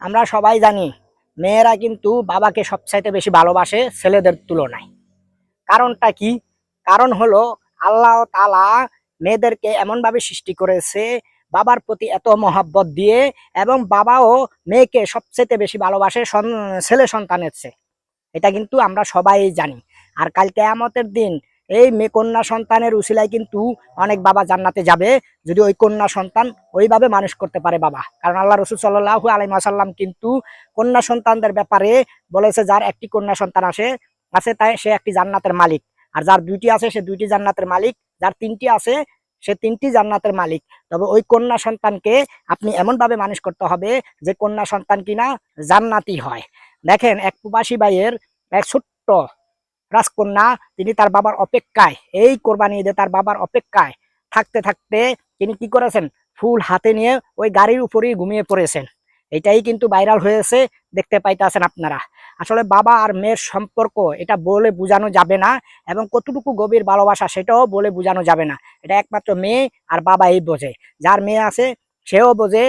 আমরা সবাই জানি মেয়েরা কিন্তু বাবাকে সবচাইতে বেশি ভালোবাসে ছেলেদের তুলনায়। কারণটা কি? কারণ হলো আল্লাহ তাআলা মেয়েদেরকে এমনভাবে সৃষ্টি করেছে বাবার প্রতি এত মহাব্বত দিয়ে, এবং বাবাও মেয়েকে সবচেয়ে বেশি ভালোবাসে ছেলে সন্তানের চেয়ে। এটা কিন্তু আমরা সবাই জানি। আর কাল কিয়ামতের দিন এই মেয়ে কন্যা সন্তানের উসিলায় কিন্তু অনেক বাবা জান্নাতে যাবে, যদি ওই কন্যা সন্তান ওইভাবে মানুষ করতে পারে বাবা। কারণ আল্লাহ রাসূল সাল্লাল্লাহু আলাইহি ওয়াসাল্লাম কিন্তু কন্যা সন্তানদের ব্যাপারে বলেছে, যার একটি কন্যা সন্তান আছে তাই সে একটি জান্নাতের মালিক, আর যার দুইটি আছে সে দুইটি জান্নাতের মালিক, যার তিনটি আছে সে তিনটি জান্নাতের মালিক। তবে ওই কন্যা সন্তানকে আপনি এমনভাবে মানুষ করতে হবে যে কন্যা সন্তান কিনা জান্নাতি হয়। দেখেন, এক প্রবাসী ভাইয়ের এক ছোট্ট রাজকন্যা, তিনি তার বাবার অপেক্ষায়, এই কোরবানি ঈদে তার বাবার অপেক্ষায় থাকতে থাকতে তিনি কি করেছেন, ফুল হাতে নিয়ে ওই গাড়ির উপরেই ঘুমিয়ে পড়েছেন। এটাই কিন্তু ভাইরাল হয়েছে, দেখতে পাইতেছেন আপনারা। আসলে বাবা আর মেয়ের সম্পর্ক এটা বলে বোঝানো যাবে না, এবং কতটুকু গভীর ভালোবাসা সেটাও বলে বোঝানো যাবে না। এটা একমাত্র মেয়ে আর বাবা এই বোঝে, যার মেয়ে আছে সেও বোঝে।